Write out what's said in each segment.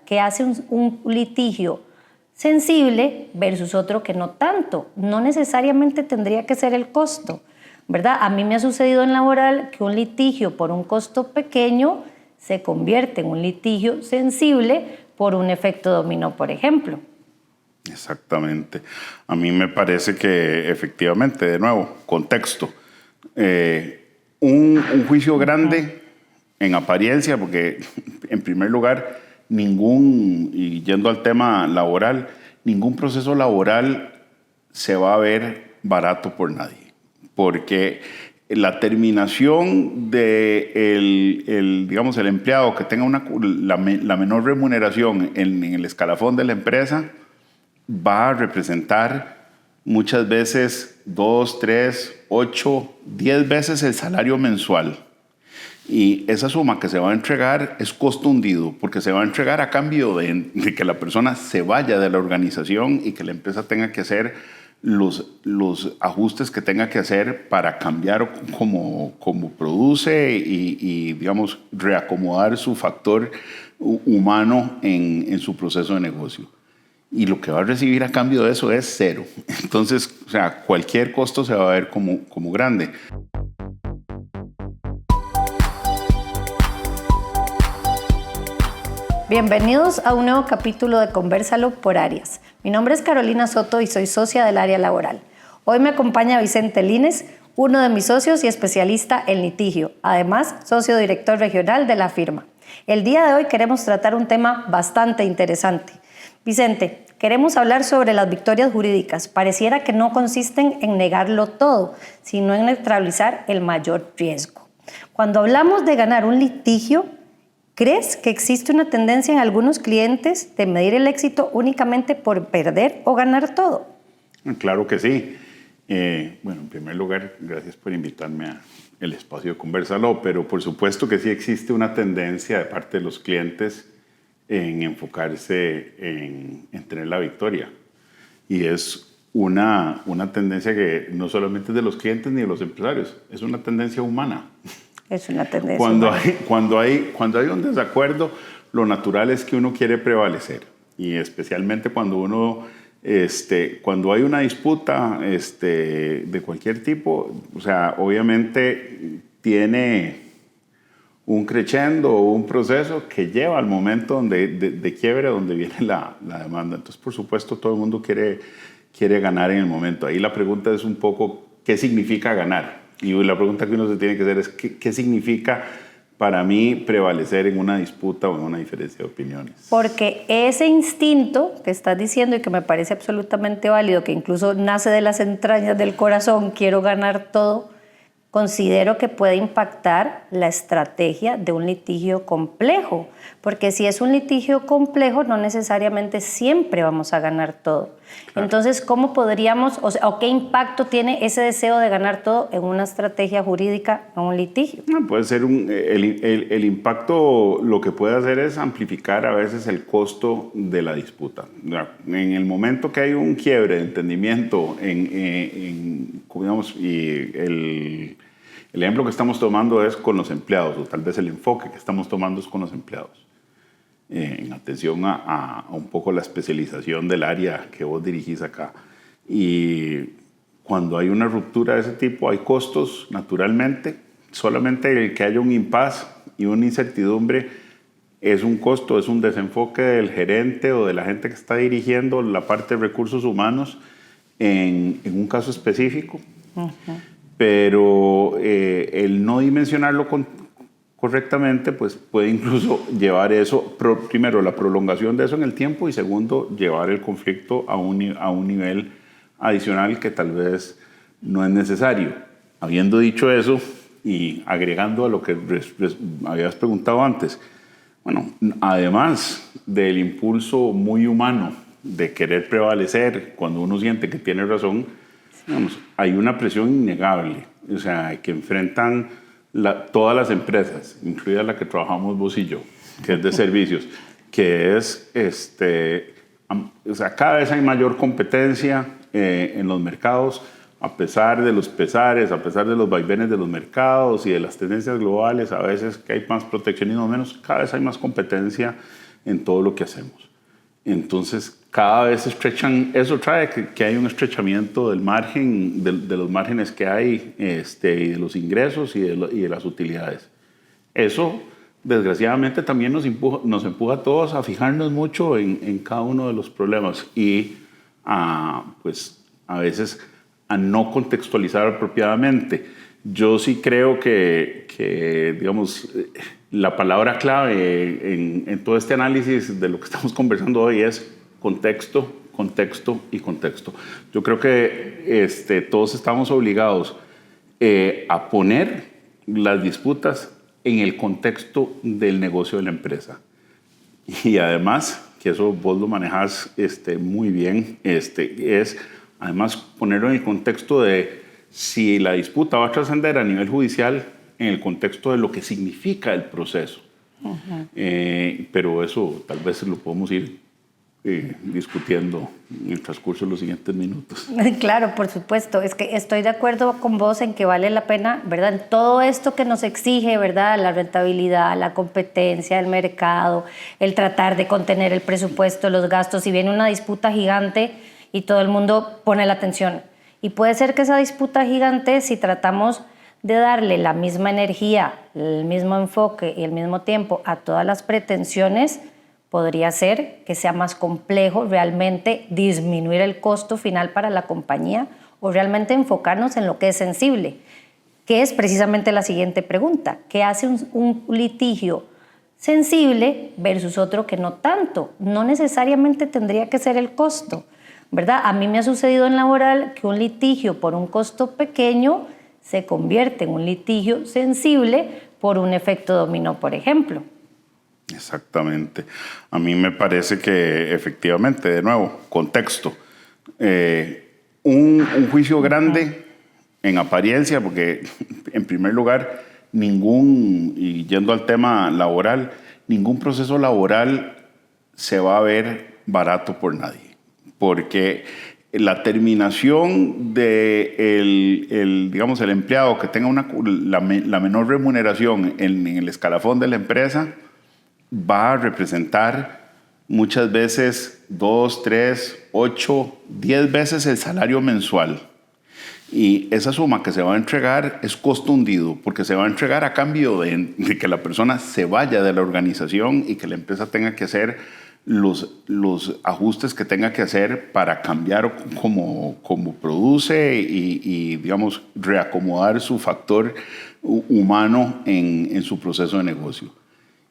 que hace un litigio sensible versus otro que no tanto. No necesariamente tendría que ser el costo, ¿verdad? A mí me ha sucedido en laboral que un litigio por un costo pequeño se convierte en un litigio sensible por un efecto dominó, por ejemplo. Exactamente. A mí me parece que efectivamente, de nuevo, contexto. Un juicio grande en apariencia, porque en primer lugar, y yendo al tema laboral, ningún proceso laboral se va a ver barato por nadie, porque la terminación de digamos, el empleado que tenga la menor remuneración en el escalafón de la empresa va a representar muchas veces 2, 3, 8, 10 veces el salario mensual. Y esa suma que se va a entregar es costo hundido, porque se va a entregar a cambio de que la persona se vaya de la organización y que la empresa tenga que hacer los ajustes que tenga que hacer para cambiar cómo produce y, digamos, reacomodar su factor humano en su proceso de negocio. Y lo que va a recibir a cambio de eso es cero. Entonces, o sea, cualquier costo se va a ver como grande. Bienvenidos a un nuevo capítulo de Convérsalo por áreas. Mi nombre es Carolina Soto y soy socia del área laboral. Hoy me acompaña Vicente Lines, uno de mis socios y especialista en litigio, además socio director regional de la firma. El día de hoy queremos tratar un tema bastante interesante. Vicente, queremos hablar sobre las victorias jurídicas. Pareciera que no consisten en negarlo todo, sino en neutralizar el mayor riesgo. Cuando hablamos de ganar un litigio, ¿crees que existe una tendencia en algunos clientes de medir el éxito únicamente por perder o ganar todo? Claro que sí. Bueno, en primer lugar, gracias por invitarme al espacio de Convérsalo, pero por supuesto que sí existe una tendencia de parte de los clientes en enfocarse en tener la victoria. Y es una tendencia que no solamente es de los clientes ni de los empresarios, es una tendencia humana. Es una tendencia cuando hay un desacuerdo, lo natural es que uno quiere prevalecer. Y especialmente cuando cuando hay una disputa de cualquier tipo, o sea, obviamente tiene un crescendo o un proceso que lleva al momento de quiebre donde viene la demanda. Entonces, por supuesto, todo el mundo quiere ganar en el momento. Ahí la pregunta es un poco, ¿qué significa ganar? Y la pregunta que uno se tiene que hacer es, ¿qué significa para mí prevalecer en una disputa o en una diferencia de opiniones? Porque ese instinto que estás diciendo y que me parece absolutamente válido, que incluso nace de las entrañas del corazón, quiero ganar todo, considero que puede impactar la estrategia de un litigio complejo, porque si es un litigio complejo, no necesariamente siempre vamos a ganar todo. Claro. Entonces, ¿cómo podríamos, o qué impacto tiene ese deseo de ganar todo en una estrategia jurídica en un litigio? Puede ser el impacto, lo que puede hacer es amplificar a veces el costo de la disputa. En el momento que hay un quiebre de entendimiento, digamos, y el ejemplo que estamos tomando es con los empleados, o tal vez el enfoque que estamos tomando es con los empleados. En atención a un poco la especialización del área que vos dirigís acá. Y cuando hay una ruptura de ese tipo, hay costos, naturalmente. Solamente el que haya un impasse y una incertidumbre es un costo, es un desenfoque del gerente o de la gente que está dirigiendo la parte de recursos humanos en un caso específico. Uh-huh. Pero el no dimensionarlo correctamente, pues puede incluso llevar eso, primero la prolongación de eso en el tiempo y segundo, llevar el conflicto a un nivel adicional que tal vez no es necesario. Habiendo dicho eso y agregando a lo que habías preguntado antes, bueno, además del impulso muy humano de querer prevalecer cuando uno siente que tiene razón, digamos, hay una presión innegable, o sea, que enfrentan todas las empresas, incluida la que trabajamos vos y yo, que es de servicios, que es, o sea, cada vez hay mayor competencia en los mercados, a pesar de los pesares, a pesar de los vaivenes de los mercados y de las tendencias globales, a veces que hay más proteccionismo o menos, cada vez hay más competencia en todo lo que hacemos. Entonces, cada vez eso trae que hay un estrechamiento del margen, de los márgenes que hay, y de los ingresos y de las utilidades. Eso, desgraciadamente, también nos empuja a todos a fijarnos mucho en cada uno de los problemas y pues, a veces a no contextualizar apropiadamente. Yo sí creo que digamos, la palabra clave en todo este análisis de lo que estamos conversando hoy es contexto, contexto y contexto. Yo creo que todos estamos obligados a poner las disputas en el contexto del negocio de la empresa. Y además, que eso vos lo manejás muy bien, es además ponerlo en el contexto de si la disputa va a trascender a nivel judicial, en el contexto de lo que significa el proceso. Pero eso tal vez lo podemos ir discutiendo en el transcurso de los siguientes minutos. Claro, por supuesto. Es que estoy de acuerdo con vos en que vale la pena, ¿verdad? En todo esto que nos exige, ¿verdad? La rentabilidad, la competencia, el mercado, el tratar de contener el presupuesto, los gastos. Si viene una disputa gigante y todo el mundo pone la atención. Y puede ser que esa disputa gigante, si tratamos de darle la misma energía, el mismo enfoque y el mismo tiempo a todas las pretensiones, podría ser que sea más complejo realmente disminuir el costo final para la compañía o realmente enfocarnos en lo que es sensible, que es precisamente la siguiente pregunta. ¿Qué hace un litigio sensible versus otro que no tanto? No necesariamente tendría que ser el costo, ¿verdad? A mí me ha sucedido en laboral que un litigio por un costo pequeño se convierte en un litigio sensible por un efecto dominó, por ejemplo. Exactamente. A mí me parece que efectivamente, de nuevo, contexto. Un juicio grande en apariencia, porque en primer lugar, y yendo al tema laboral, ningún proceso laboral se va a ver barato por nadie. Porque la terminación de digamos, el empleado que tenga la menor remuneración en el escalafón de la empresa va a representar muchas veces 2, 3, 8, 10 veces el salario mensual. Y esa suma que se va a entregar es costo hundido, porque se va a entregar a cambio de que la persona se vaya de la organización y que la empresa tenga que hacer los ajustes que tenga que hacer para cambiar cómo produce y, digamos, reacomodar su factor humano en su proceso de negocio.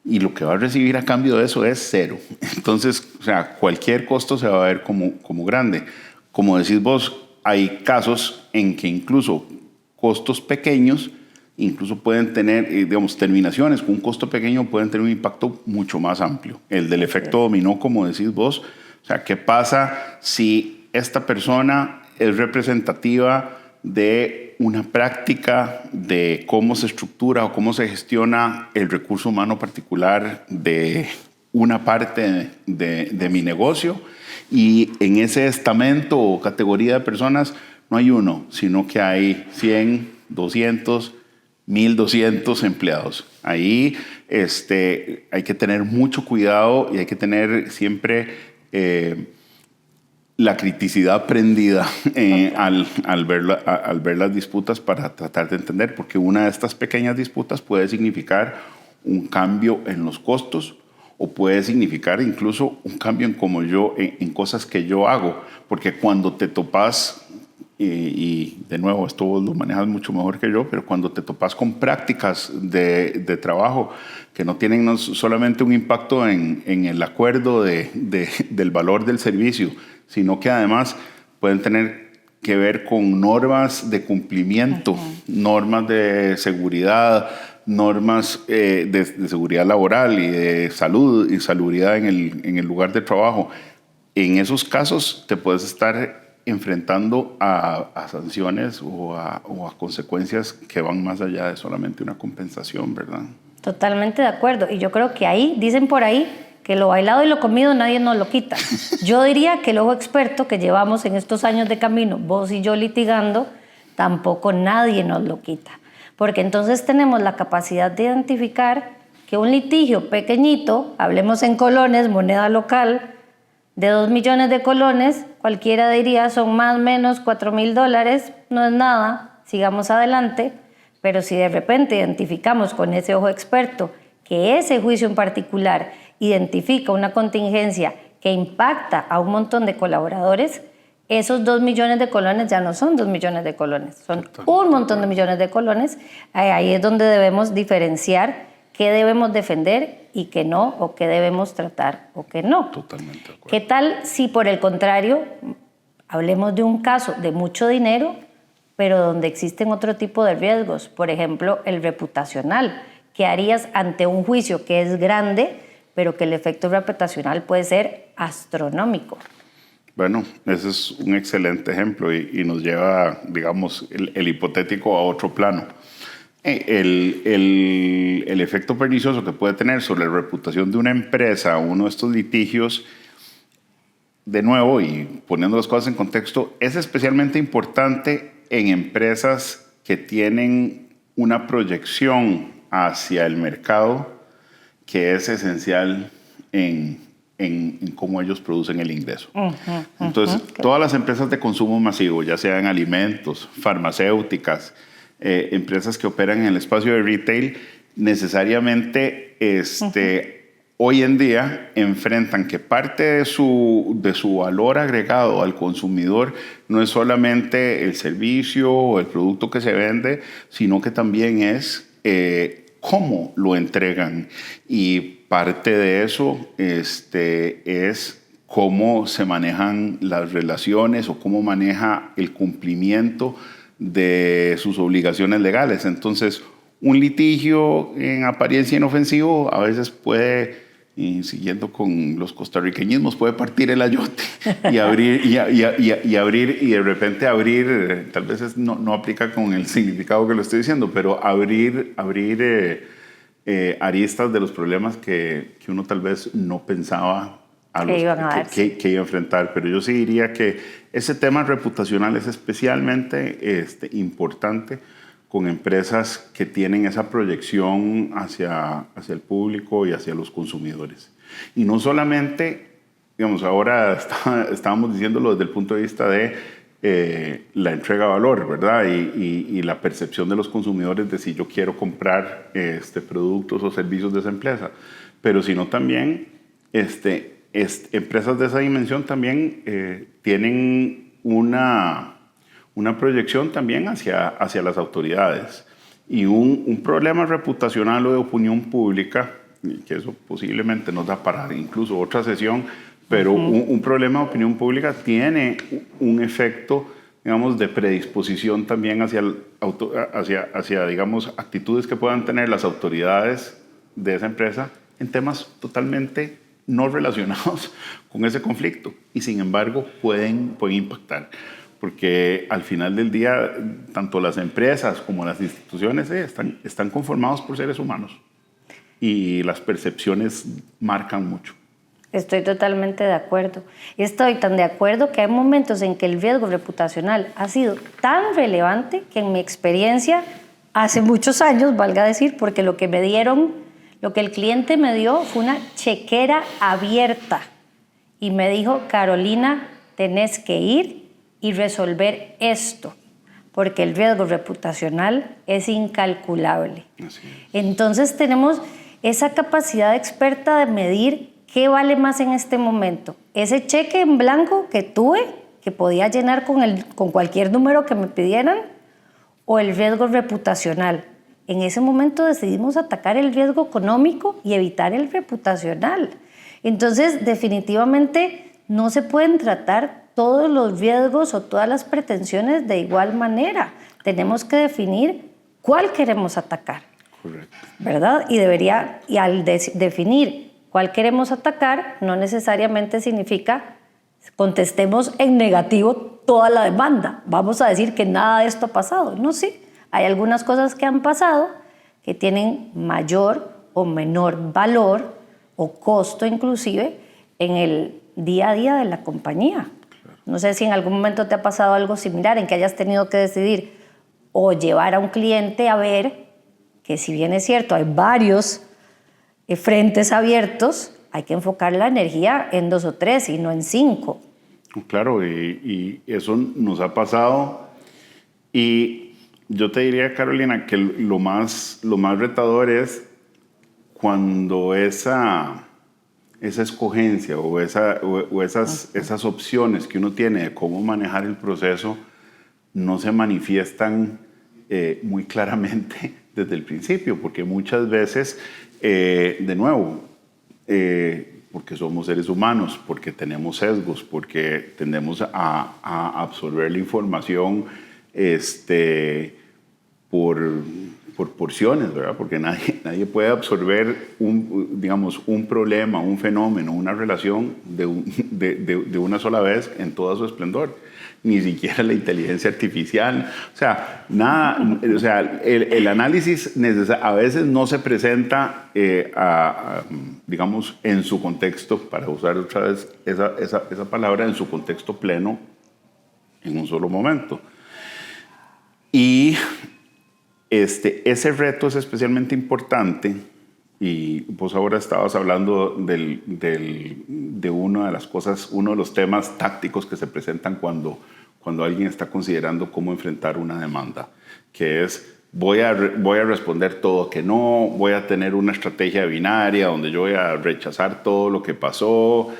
Y lo que va a recibir a cambio de eso es cero. Entonces, o sea, cualquier costo se va a ver como grande. Como decís vos, hay casos en que incluso costos pequeños incluso pueden tener, digamos, terminaciones con un costo pequeño pueden tener un impacto mucho más amplio. El del efecto dominó, como decís vos. O sea, ¿qué pasa si esta persona es representativa de una práctica de cómo se estructura o cómo se gestiona el recurso humano particular de una parte de mi negocio? Y en ese estamento o categoría de personas no hay uno, sino que hay 100, 200, 1,200 empleados. Ahí hay que tener mucho cuidado y hay que tener siempre la criticidad prendida al ver las disputas para tratar de entender, porque una de estas pequeñas disputas puede significar un cambio en los costos o puede significar incluso un cambio en cosas que yo hago, porque cuando te topas, y de nuevo, esto vos lo manejas mucho mejor que yo, pero cuando te topas con prácticas de trabajo que no tienen no solamente un impacto en el acuerdo del valor del servicio, sino que además pueden tener que ver con normas de cumplimiento, normas de seguridad, normas de seguridad laboral y de salud y salubridad en el lugar de trabajo. En esos casos te puedes estar enfrentando a sanciones o a consecuencias que van más allá de solamente una compensación, ¿verdad? Totalmente de acuerdo. Y yo creo que ahí, dicen por ahí, que lo bailado y lo comido nadie nos lo quita. Yo diría que el ojo experto que llevamos en estos años de camino, vos y yo litigando, tampoco nadie nos lo quita. Porque entonces tenemos la capacidad de identificar que un litigio pequeñito, hablemos en colones, moneda local, de 2 millones de colones, cualquiera diría son más o menos $4,000, no es nada, sigamos adelante, pero si de repente identificamos con ese ojo experto que ese juicio en particular identifica una contingencia que impacta a un montón de colaboradores, esos 2 millones de colones ya no son 2 millones de colones, son un montón de millones de colones. Ahí es donde debemos diferenciar qué debemos defender y qué no, o qué debemos tratar o qué no. Totalmente de acuerdo. ¿Qué tal si por el contrario hablemos de un caso de mucho dinero, pero donde existen otro tipo de riesgos? Por ejemplo, el reputacional. ¿Qué harías ante un juicio que es grande, pero que el efecto reputacional puede ser astronómico? Bueno, ese es un excelente ejemplo y nos lleva, digamos, el hipotético a otro plano. El efecto pernicioso que puede tener sobre la reputación de una empresa, uno de estos litigios, de nuevo, y poniendo las cosas en contexto, es especialmente importante en empresas que tienen una proyección hacia el mercado que es esencial en cómo ellos producen el ingreso. Entonces, todas las empresas de consumo masivo, ya sean alimentos, farmacéuticas, empresas que operan en el espacio de retail, necesariamente hoy en día enfrentan que parte de su valor agregado al consumidor no es solamente el servicio o el producto que se vende, sino que también es cómo lo entregan. Y parte de eso es cómo se manejan las relaciones o cómo maneja el cumplimiento de sus obligaciones legales. Entonces, un litigio en apariencia inofensivo a veces puede, y siguiendo con los costarriqueñismos, puede partir el ayote y abrir, y de repente abrir, tal vez no aplica con el significado que lo estoy diciendo, pero abrir aristas de los problemas que uno tal vez no pensaba que iba a enfrentar. Pero yo sí diría que ese tema reputacional es especialmente importante con empresas que tienen esa proyección hacia el público y hacia los consumidores. Y no solamente, digamos, ahora estábamos diciéndolo desde el punto de vista de la entrega de valor, ¿verdad? Y la percepción de los consumidores de si yo quiero comprar productos o servicios de esa empresa, pero sino también empresas de esa dimensión también tienen una proyección también hacia las autoridades. Y un problema reputacional o de opinión pública, que eso posiblemente nos da para incluso otra sesión, pero un problema de opinión pública tiene un efecto, digamos, de predisposición también hacia digamos, actitudes que puedan tener las autoridades de esa empresa en temas totalmente no relacionados con ese conflicto y sin embargo pueden impactar, porque al final del día tanto las empresas como las instituciones están conformados por seres humanos y las percepciones marcan mucho. Estoy totalmente de acuerdo. Y estoy tan de acuerdo que hay momentos en que el riesgo reputacional ha sido tan relevante que en mi experiencia, hace muchos años, valga decir, porque lo que el cliente me dio fue una chequera abierta y me dijo: Carolina, tenés que ir y resolver esto, porque el riesgo reputacional es incalculable. Entonces tenemos esa capacidad experta de medir qué vale más en este momento. Ese cheque en blanco que tuve, que podía llenar con cualquier número que me pidieran, o el riesgo reputacional. En ese momento decidimos atacar el riesgo económico y evitar el reputacional. Entonces, definitivamente no se pueden tratar todos los riesgos o todas las pretensiones de igual manera. Tenemos que definir cuál queremos atacar. Correcto. ¿Verdad? Y al definir cuál queremos atacar, no necesariamente significa contestemos en negativo toda la demanda. Vamos a decir que nada de esto ha pasado. No, sí. Hay algunas cosas que han pasado que tienen mayor o menor valor o costo inclusive en el día a día de la compañía. Claro. No sé si en algún momento te ha pasado algo similar en que hayas tenido que decidir o llevar a un cliente a ver que, si bien es cierto, hay varios frentes abiertos, hay que enfocar la energía en 2 o 3 y no en 5. Claro, y eso nos ha pasado. Y yo te diría, Carolina, que lo más retador es cuando esa escogencia o esas opciones que uno tiene de cómo manejar el proceso no se manifiestan muy claramente desde el principio, porque muchas veces, de nuevo, porque somos seres humanos, porque tenemos sesgos, porque tendemos a absorber la información por porciones, ¿verdad? Porque nadie puede absorber un problema, un fenómeno, una relación de una sola vez en todo su esplendor. Ni siquiera la inteligencia artificial. O sea, nada, o sea, el análisis a veces no se presenta, digamos, en su contexto, para usar otra vez esa palabra, en su contexto pleno, en un solo momento. Y ese reto es especialmente importante, y vos ahora estabas hablando de una de las cosas, uno de los temas tácticos que se presentan cuando alguien está considerando cómo enfrentar una demanda, que es voy a responder todo que no, voy a tener una estrategia binaria donde yo voy a rechazar todo lo que pasó,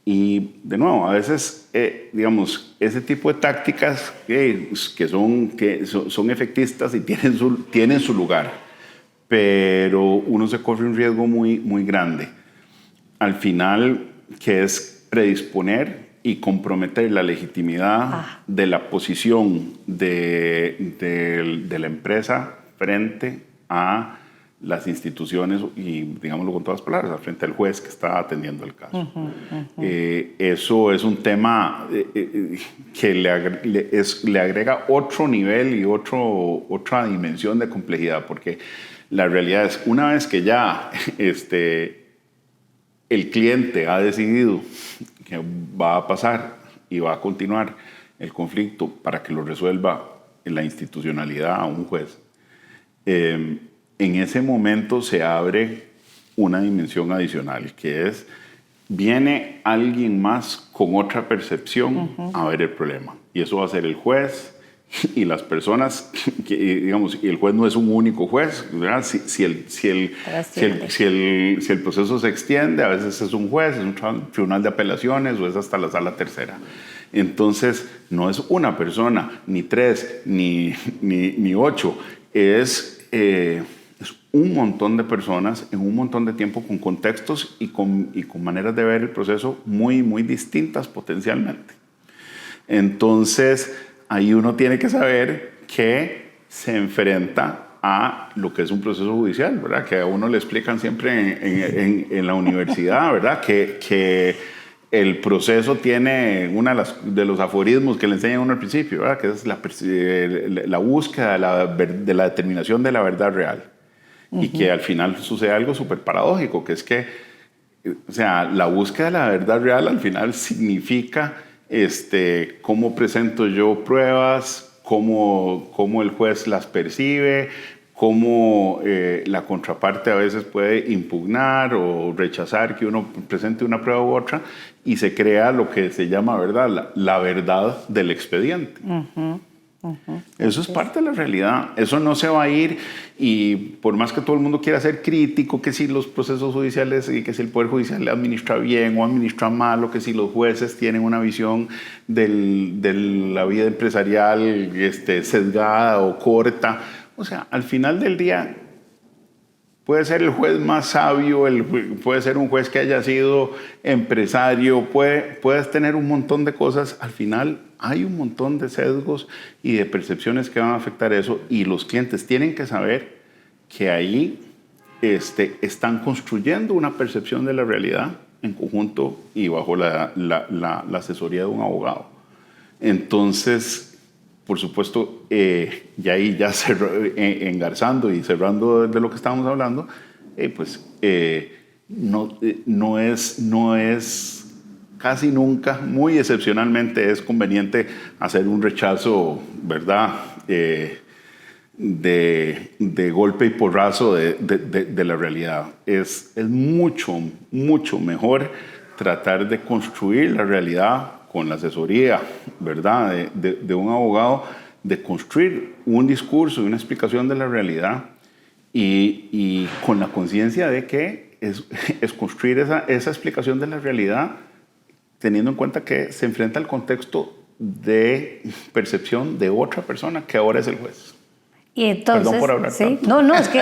y de nuevo, a veces, digamos, ese tipo de tácticas que son efectistas y tienen su lugar, pero uno se corre un riesgo muy, muy grande. Al final, que es predisponer y comprometer la legitimidad de la posición de la empresa frente a las instituciones y, digámoslo con todas las palabras, frente al juez que está atendiendo el caso. Eso es un tema que le agrega otro nivel y otra dimensión de complejidad, porque la realidad es, una vez que ya el cliente ha decidido que va a pasar y va a continuar el conflicto para que lo resuelva en la institucionalidad a un juez, en ese momento se abre una dimensión adicional, que es, viene alguien más con otra percepción a ver el problema. Y eso va a ser el juez y las personas, digamos, y el juez no es un único juez, ¿verdad? Si el proceso se extiende, a veces es un juez, es un tribunal de apelaciones o es hasta la sala tercera. Entonces, no es una persona, ni 3, ni 8, es un montón de personas en un montón de tiempo con contextos y con maneras de ver el proceso muy, muy distintas potencialmente. Entonces, ahí uno tiene que saber que se enfrenta a lo que es un proceso judicial, ¿verdad? Que a uno le explican siempre en la universidad, ¿verdad? Que el proceso tiene uno de los aforismos que le enseñan a uno al principio, ¿verdad? Que es la búsqueda de la determinación de la verdad real. Y que al final sucede algo súper paradójico, que es que, o sea, la búsqueda de la verdad real al final significa cómo presento yo pruebas, cómo el juez las percibe, cómo la contraparte a veces puede impugnar o rechazar que uno presente una prueba u otra, y se crea lo que se llama, ¿verdad?, la verdad del expediente. Eso es parte de la realidad. Eso no se va a ir, y por más que todo el mundo quiera ser crítico, que si los procesos judiciales y que si el Poder Judicial le administra bien o administra mal, o que si los jueces tienen una visión de la vida empresarial sesgada o corta. O sea, al final del día puede ser el juez más sabio, puede ser un juez que haya sido empresario, puedes tener un montón de cosas. Al final hay un montón de sesgos y de percepciones que van a afectar eso, y los clientes tienen que saber que ahí están construyendo una percepción de la realidad en conjunto y bajo la asesoría de un abogado. Entonces, por supuesto, ya ahí engarzando y cerrando de lo que estábamos hablando, no es casi nunca, muy excepcionalmente, es conveniente hacer un rechazo, ¿verdad?, de golpe y porrazo de la realidad. Es mucho, mucho mejor tratar de construir la realidad con la asesoría, ¿verdad?, de un abogado, de construir un discurso y una explicación de la realidad y con la conciencia de que es construir esa explicación de la realidad teniendo en cuenta que se enfrenta al contexto de percepción de otra persona que ahora es el juez. Y entonces, perdón por hablar ¿sí? tanto. No, es que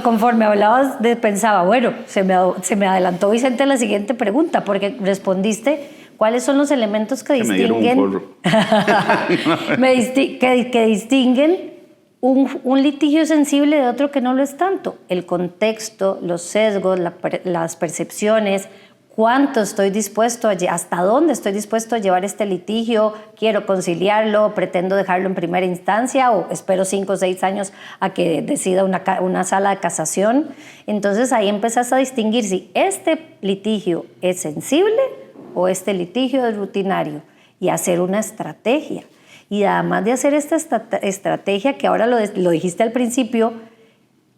conforme hablabas, pensaba, bueno, se me adelantó Vicente la siguiente pregunta, porque respondiste cuáles son los elementos que distinguen, que distinguen un litigio sensible de otro que no lo es tanto. El contexto, los sesgos, las percepciones, cuánto estoy dispuesto, hasta dónde estoy dispuesto a llevar este litigio, quiero conciliarlo, pretendo dejarlo en primera instancia o espero 5 o 6 años a que decida una sala de casación. Entonces ahí empezás a distinguir si este litigio es sensible o este litigio es rutinario y hacer una estrategia. Y además de hacer esta estrategia, que ahora lo dijiste al principio,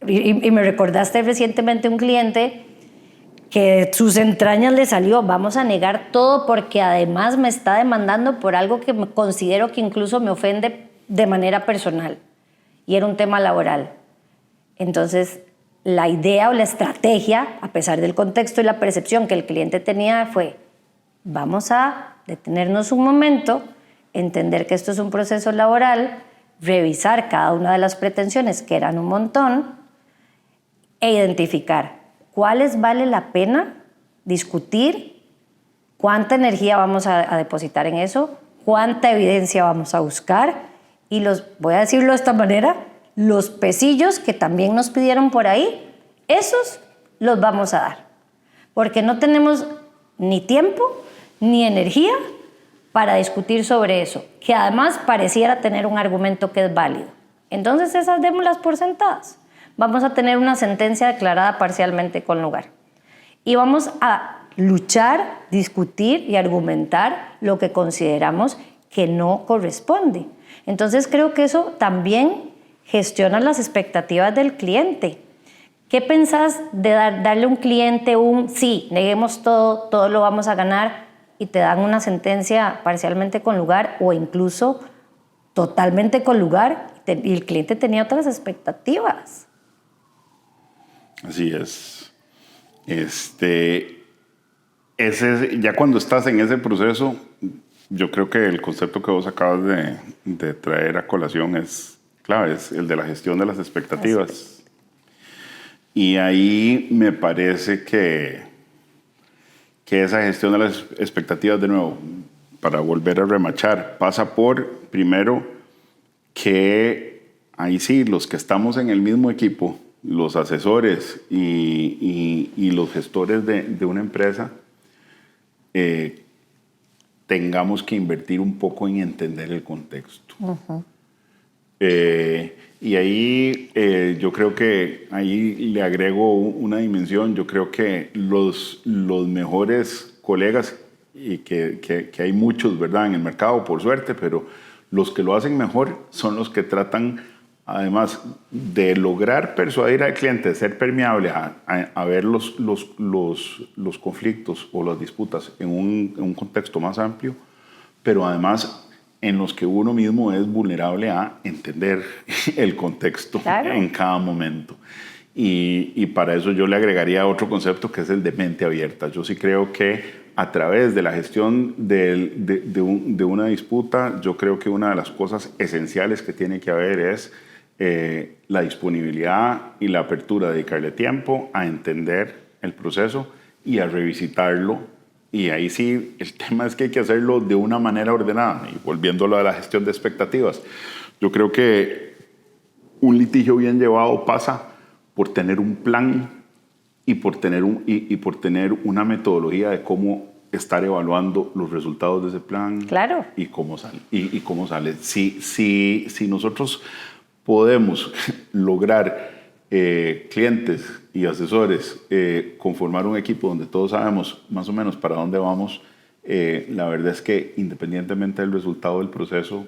y me recordaste recientemente un cliente que de sus entrañas le salió, vamos a negar todo porque además me está demandando por algo que considero que incluso me ofende de manera personal. Y era un tema laboral. Entonces, la idea o la estrategia, a pesar del contexto y la percepción que el cliente tenía, fue, vamos a detenernos un momento, entender que esto es un proceso laboral, revisar cada una de las pretensiones, que eran un montón, e identificar cuáles vale la pena discutir, cuánta energía vamos a depositar en eso, cuánta evidencia vamos a buscar y voy a decirlo de esta manera, los pesillos que también nos pidieron por ahí, esos los vamos a dar. Porque no tenemos ni tiempo ni energía para discutir sobre eso, que además pareciera tener un argumento que es válido. Entonces esas démoslas por sentadas. Vamos a tener una sentencia declarada parcialmente con lugar. Y vamos a luchar, discutir y argumentar lo que consideramos que no corresponde. Entonces creo que eso también gestiona las expectativas del cliente. ¿Qué pensás de darle a un cliente un sí, neguemos todo, todo lo vamos a ganar y te dan una sentencia parcialmente con lugar o incluso totalmente con lugar y el cliente tenía otras expectativas? Así es. Ya cuando estás en ese proceso, yo creo que el concepto que vos acabas de traer a colación es clave, es el de la gestión de las expectativas. Y ahí me parece que esa gestión de las expectativas, de nuevo, para volver a remachar, pasa por, primero, que ahí sí, los que estamos en el mismo equipo, los asesores y los gestores de una empresa, tengamos que invertir un poco en entender el contexto. Uh-huh. Y ahí yo creo que ahí le agrego una dimensión. Yo creo que los mejores colegas, y que hay muchos, ¿verdad?, en el mercado, por suerte, pero los que lo hacen mejor son los que tratan, además de lograr persuadir al cliente, de ser permeable a ver los conflictos o las disputas en un contexto más amplio, pero además en los que uno mismo es vulnerable a entender el contexto, claro, en cada momento. Y para eso yo le agregaría otro concepto que es el de mente abierta. Yo sí creo que a través de la gestión de una disputa, yo creo que una de las cosas esenciales que tiene que haber es la disponibilidad y la apertura de dedicarle tiempo a entender el proceso y a revisitarlo. Y ahí sí, el tema es que hay que hacerlo de una manera ordenada. Y volviéndolo a la gestión de expectativas, yo creo que un litigio bien llevado pasa por tener un plan y por tener una metodología de cómo estar evaluando los resultados de ese plan. Claro. Y cómo sale. Y cómo sale. Si nosotros podemos lograr clientes y asesores conformar un equipo donde todos sabemos más o menos para dónde vamos, la verdad es que independientemente del resultado del proceso,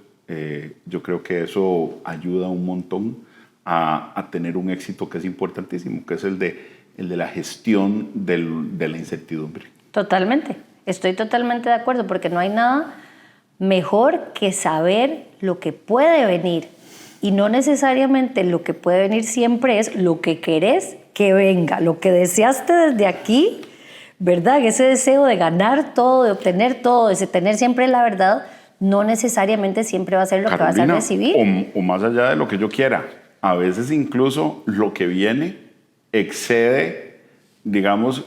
yo creo que eso ayuda un montón a tener un éxito que es importantísimo, que es el de la gestión de la incertidumbre. Totalmente, estoy totalmente de acuerdo, porque no hay nada mejor que saber lo que puede venir, y no necesariamente lo que puede venir siempre es lo que querés que venga, lo que deseaste desde aquí, ¿verdad? Ese deseo de ganar todo, de obtener todo, de tener siempre la verdad, no necesariamente siempre va a ser lo Carolina, que vas a recibir. O más allá de lo que yo quiera, a veces incluso lo que viene excede, digamos,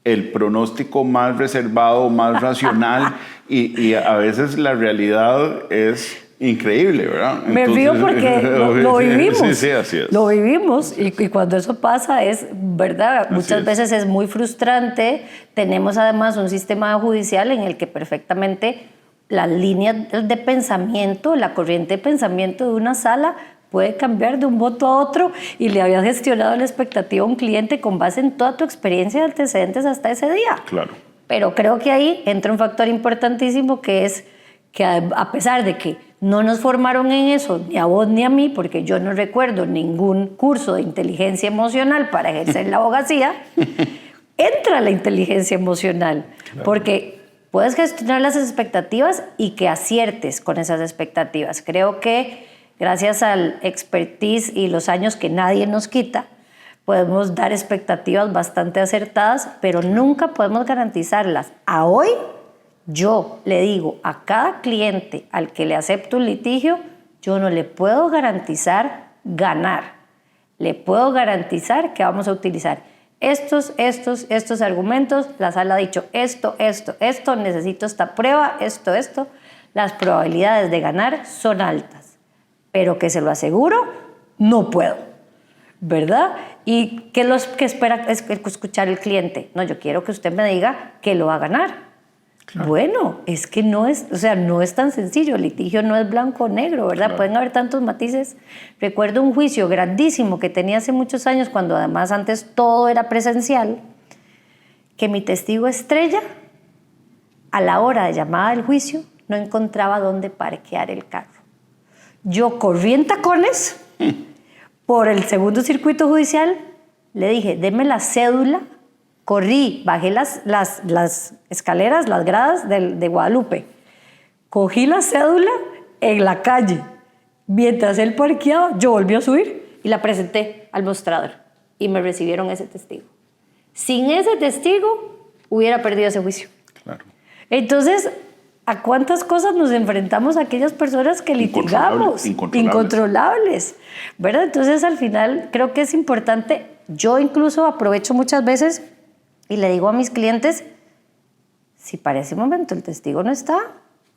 el pronóstico más reservado, más racional, y a veces la realidad es increíble, ¿verdad? Me río porque lo vivimos. Sí, así es. Lo vivimos, y cuando eso pasa es, ¿verdad? Muchas veces es muy frustrante. Tenemos además un sistema judicial en el que perfectamente las líneas de pensamiento, la corriente de pensamiento de una sala puede cambiar de un voto a otro, y le habías gestionado la expectativa a un cliente con base en toda tu experiencia de antecedentes hasta ese día. Claro. Pero creo que ahí entra un factor importantísimo, que es que a pesar de que no nos formaron en eso, ni a vos ni a mí, porque yo no recuerdo ningún curso de inteligencia emocional para ejercer la abogacía, entra la inteligencia emocional, claro, porque puedes gestionar las expectativas y que aciertes con esas expectativas. Creo que gracias al expertise y los años que nadie nos quita, podemos dar expectativas bastante acertadas, pero nunca podemos garantizarlas. A hoy, yo le digo a cada cliente al que le acepto un litigio, yo no le puedo garantizar ganar. Le puedo garantizar que vamos a utilizar estos argumentos. La sala ha dicho esto, necesito esta prueba, esto. Las probabilidades de ganar son altas, pero que se lo aseguro, no puedo, ¿verdad? ¿Y qué espera escuchar el cliente? No, yo quiero que usted me diga que lo va a ganar. Claro. Bueno, es que no es tan sencillo. El litigio no es blanco o negro, ¿verdad? Claro. Pueden haber tantos matices. Recuerdo un juicio grandísimo que tenía hace muchos años, cuando además antes todo era presencial, que mi testigo estrella, a la hora de llamada del juicio, no encontraba dónde parquear el carro. Yo corrí en tacones por el segundo circuito judicial, le dije, deme la cédula. Corrí, bajé las escaleras, las gradas de Guadalupe. Cogí la cédula en la calle. Mientras él parqueaba, yo volví a subir y la presenté al mostrador. Y me recibieron ese testigo. Sin ese testigo, hubiera perdido ese juicio. Claro. Entonces, ¿a cuántas cosas nos enfrentamos aquellas personas que litigamos? Incontrolables. ¿Verdad? Entonces, al final, creo que es importante. Yo incluso aprovecho muchas veces y le digo a mis clientes, si para ese momento el testigo no está,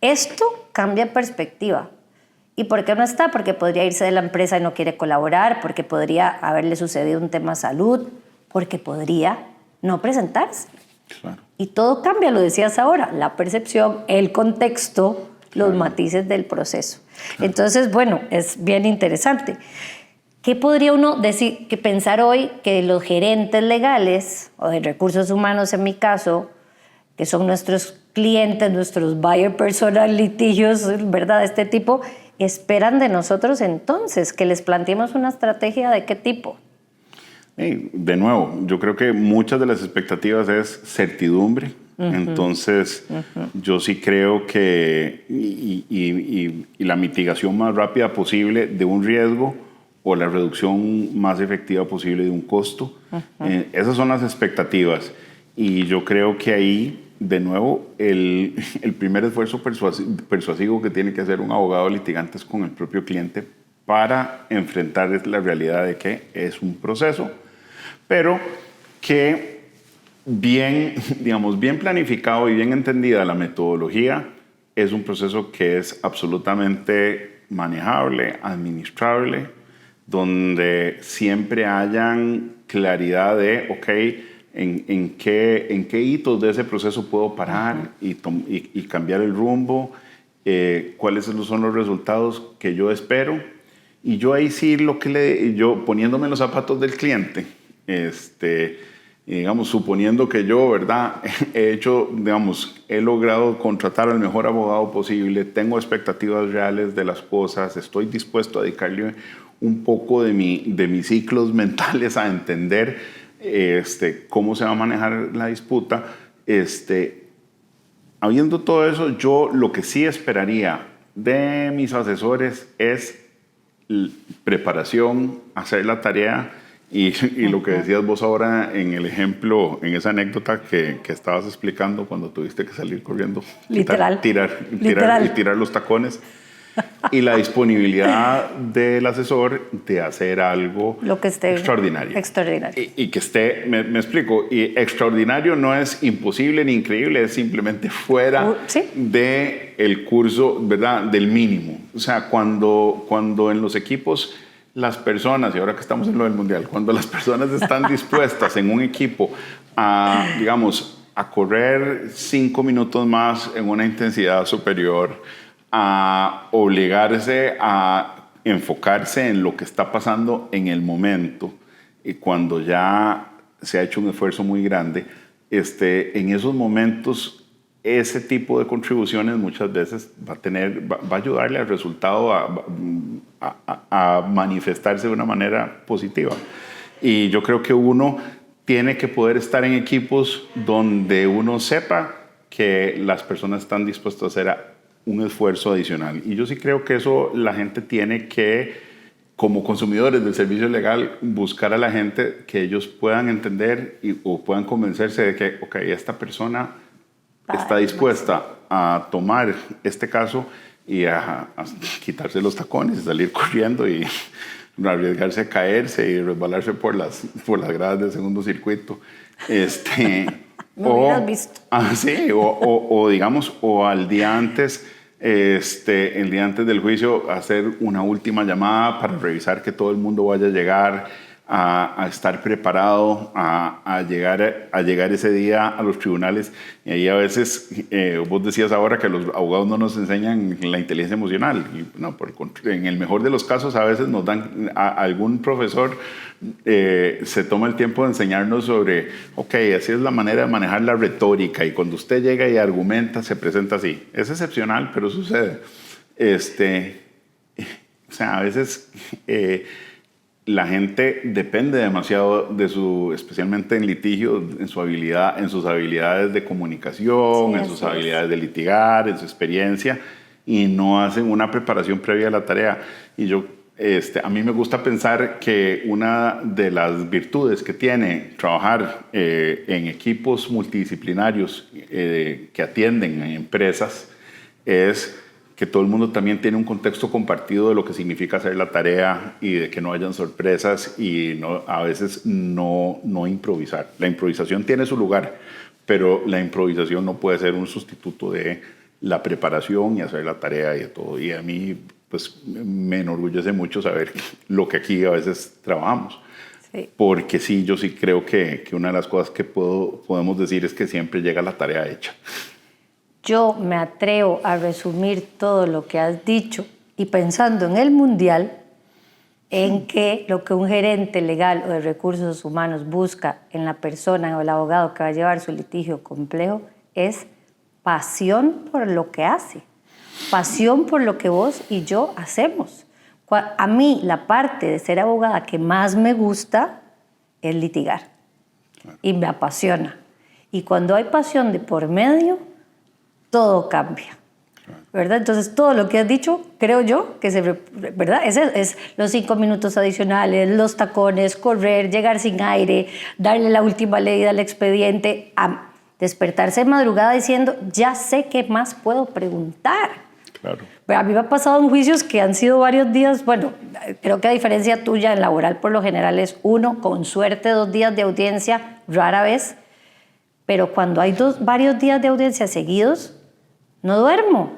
esto cambia perspectiva. ¿Y por qué no está? Porque podría irse de la empresa y no quiere colaborar, porque podría haberle sucedido un tema de salud, porque podría no presentarse. Claro. Y todo cambia, lo decías ahora, la percepción, el contexto, los matices del proceso. Claro. Entonces, bueno, es bien interesante. ¿Qué podría uno decir, que pensar hoy que los gerentes legales o de recursos humanos, en mi caso, que son nuestros clientes, nuestros buyer personal litigios, ¿verdad?, de este tipo, esperan de nosotros entonces? Que les planteemos una estrategia de qué tipo. De nuevo, yo creo que muchas de las expectativas es certidumbre. Entonces, yo sí creo que y la mitigación más rápida posible de un riesgo, o la reducción más efectiva posible de un costo. Esas son las expectativas. Y yo creo que ahí, de nuevo, el primer esfuerzo persuasivo que tiene que hacer un abogado litigante es con el propio cliente, para enfrentar la realidad de que es un proceso, pero que bien planificado y bien entendida la metodología, es un proceso que es absolutamente manejable, administrable, donde siempre hayan claridad de, en qué hitos de ese proceso puedo parar y cambiar el rumbo, cuáles son los resultados que yo espero. Y yo ahí sí, yo poniéndome en los zapatos del cliente, Y digamos, suponiendo que yo, ¿verdad? He logrado contratar al mejor abogado posible, tengo expectativas reales de las cosas, estoy dispuesto a dedicarle un poco de mis ciclos mentales a entender cómo se va a manejar la disputa. Habiendo todo eso, yo lo que sí esperaría de mis asesores es preparación, hacer la tarea y lo que decías vos ahora en el ejemplo, en esa anécdota que estabas explicando cuando tuviste que salir corriendo. Literal. Tirar los tacones. Y la disponibilidad del asesor de hacer algo lo que esté extraordinario. Y que esté, me explico, y extraordinario no es imposible ni increíble, es simplemente fuera del curso, ¿verdad? Del mínimo. O sea, cuando en los equipos las personas, y ahora que estamos en lo del mundial, cuando las personas están dispuestas en un equipo a, digamos, a correr 5 minutos más en una intensidad superior, a obligarse a enfocarse en lo que está pasando en el momento, y cuando ya se ha hecho un esfuerzo muy grande, en esos momentos ese tipo de contribuciones muchas veces va a ayudarle al resultado a manifestarse de una manera positiva. Y yo creo que uno tiene que poder estar en equipos donde uno sepa que las personas están dispuestas a hacer un esfuerzo adicional. Y yo sí creo que eso la gente tiene que, como consumidores del servicio legal, buscar a la gente que ellos puedan entender o puedan convencerse de que, ok, esta persona está dispuesta a tomar este caso y a quitarse los tacones, salir corriendo y arriesgarse a caerse y resbalarse por las gradas del segundo circuito. Me hubieras visto. Sí, o digamos, o al día antes, el día antes del juicio, hacer una última llamada para revisar que todo el mundo vaya a llegar, a estar preparado, a llegar ese día a los tribunales. Y ahí a veces, vos decías ahora que los abogados no nos enseñan la inteligencia emocional. Y, no, en el mejor de los casos, a veces nos dan, algún profesor se toma el tiempo de enseñarnos sobre, ok, así es la manera de manejar la retórica, y cuando usted llega y argumenta, se presenta así. Es excepcional, pero sucede. O sea, a veces la gente depende demasiado de especialmente en litigio, en sus habilidades de comunicación, en sus habilidades de litigar, en su experiencia, y no hacen una preparación previa a la tarea. Y a mí me gusta pensar que una de las virtudes que tiene trabajar en equipos multidisciplinarios que atienden a empresas es que todo el mundo también tiene un contexto compartido de lo que significa hacer la tarea y de que no hayan sorpresas y a veces no improvisar. La improvisación tiene su lugar, pero la improvisación no puede ser un sustituto de la preparación y hacer la tarea y de todo. Y a mí pues me enorgullece mucho saber lo que aquí a veces trabajamos. Sí. Porque sí, yo sí creo que una de las cosas que podemos decir es que siempre llega la tarea hecha. Yo me atrevo a resumir todo lo que has dicho y pensando en el mundial, en que lo que un gerente legal o de recursos humanos busca en la persona o el abogado que va a llevar su litigio complejo es pasión por lo que hace, pasión por lo que vos y yo hacemos. A mí la parte de ser abogada que más me gusta es litigar y me apasiona. Y cuando hay pasión de por medio, todo cambia, ¿verdad? Entonces, todo lo que has dicho, creo yo, que ¿verdad? Es los 5 minutos adicionales, los tacones, correr, llegar sin aire, darle la última leída al expediente, a despertarse de madrugada diciendo, ya sé qué más puedo preguntar. Claro. Pero a mí me ha pasado en juicios que han sido varios días, bueno, creo que a diferencia tuya, en laboral por lo general es 1, con suerte 2 días de audiencia, rara vez, pero cuando hay varios días de audiencia seguidos, no duermo,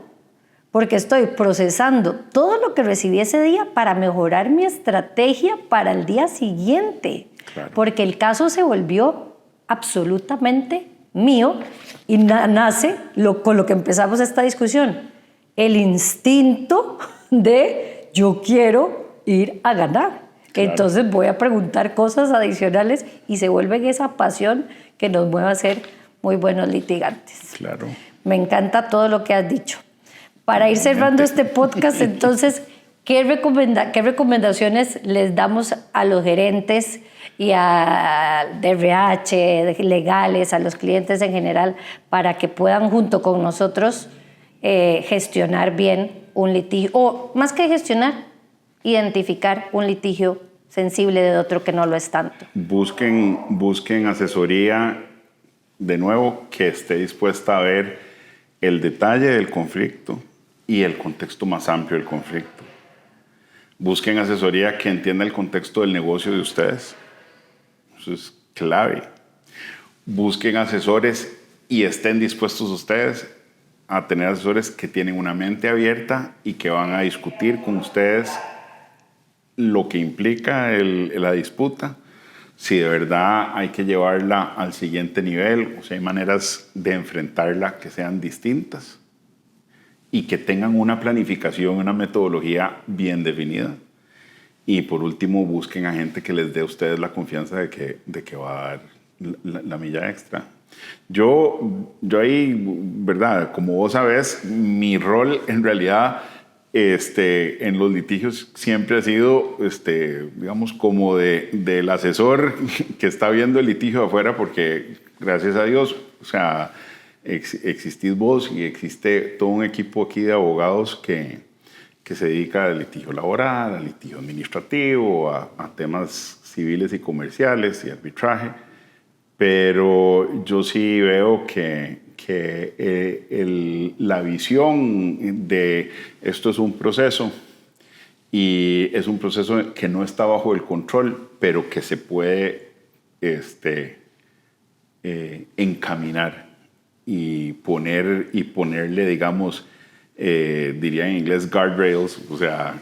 porque estoy procesando todo lo que recibí ese día para mejorar mi estrategia para el día siguiente. Claro. Porque el caso se volvió absolutamente mío y nace con lo que empezamos esta discusión, el instinto de yo quiero ir a ganar. Claro. Entonces voy a preguntar cosas adicionales y se vuelve esa pasión que nos mueve a ser muy buenos litigantes. Claro. Me encanta todo lo que has dicho. Para ir cerrando este podcast, entonces, ¿qué recomendaciones les damos a los gerentes y a RH, legales, a los clientes en general, para que puedan junto con nosotros gestionar bien un litigio? O más que gestionar, identificar un litigio sensible de otro que no lo es tanto. Busquen asesoría, de nuevo, que esté dispuesta a ver el detalle del conflicto y el contexto más amplio del conflicto. Busquen asesoría que entienda el contexto del negocio de ustedes. Eso es clave. Busquen asesores y estén dispuestos ustedes a tener asesores que tienen una mente abierta y que van a discutir con ustedes lo que implica la disputa, si de verdad hay que llevarla al siguiente nivel, o si hay maneras de enfrentarla que sean distintas y que tengan una planificación, una metodología bien definida. Y por último, busquen a gente que les dé a ustedes la confianza de que va a dar la milla extra. Yo ahí, ¿verdad? Como vos sabés, mi rol en realidad en los litigios siempre ha sido, digamos, como del asesor que está viendo el litigio de afuera, porque gracias a Dios, o sea, existís vos y existe todo un equipo aquí de abogados que se dedica al litigio laboral, al litigio administrativo, a temas civiles y comerciales y arbitraje. Pero yo sí veo que la visión de esto es un proceso y es un proceso que no está bajo el control, pero que se puede encaminar y ponerle, digamos, diría en inglés guardrails, o sea,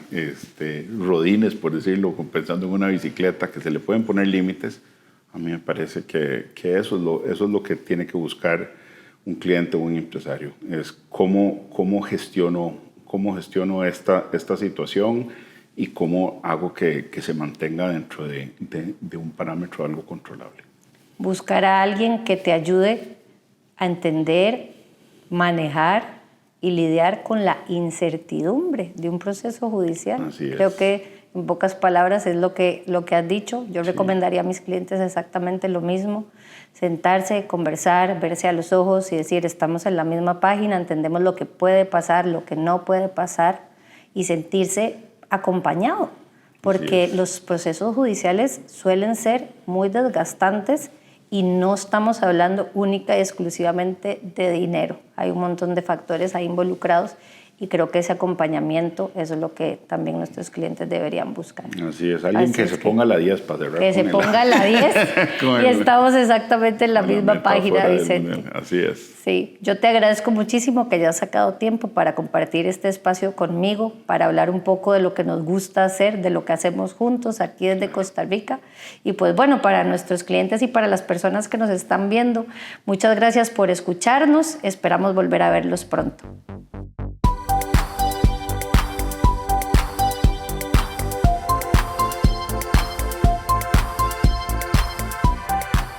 rodines, por decirlo, pensando en una bicicleta, que se le pueden poner límites. A mí me parece que eso es lo que tiene que buscar un cliente o un empresario. Es cómo gestiono esta situación y cómo hago que se mantenga dentro de un parámetro algo controlable. Buscar a alguien que te ayude a entender, manejar y lidiar con la incertidumbre de un proceso judicial. Así es. Creo que en pocas palabras es lo que has dicho. Yo recomendaría a mis clientes exactamente lo mismo. Sentarse, conversar, verse a los ojos y decir, estamos en la misma página, entendemos lo que puede pasar, lo que no puede pasar y sentirse acompañado. Porque los procesos judiciales suelen ser muy desgastantes y no estamos hablando única y exclusivamente de dinero. Hay un montón de factores ahí involucrados y creo que ese acompañamiento eso es lo que también nuestros clientes deberían buscar. Así es, alguien que se ponga la 10 para cerrar. Que se ponga la 10 y estamos exactamente en la misma página, Vicente. Así es. Sí, yo te agradezco muchísimo que hayas sacado tiempo para compartir este espacio conmigo, para hablar un poco de lo que nos gusta hacer, de lo que hacemos juntos aquí desde Costa Rica. Y pues bueno, para nuestros clientes y para las personas que nos están viendo, muchas gracias por escucharnos. Esperamos volver a verlos pronto.